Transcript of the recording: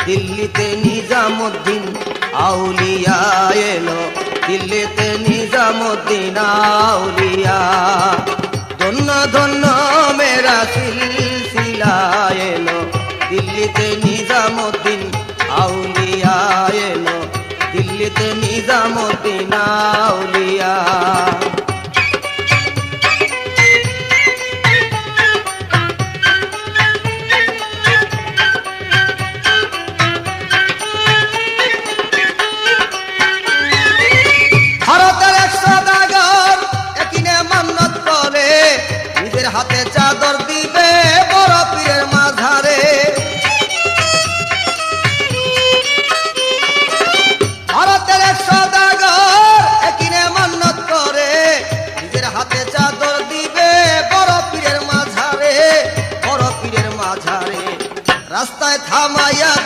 দিল্লিতে নিজামুদ্দিন আউলিয়া এলো, দিল্লিতে নিজামুদ্দিন আউলিয়া। ধন্য ধন্য মেরা সিলসিলা এলো, দিল্লিতে নিজামুদ্দিন আউলিয়া এলো, দিল্লিতে নিজামুদ্দিন আউলিয়া।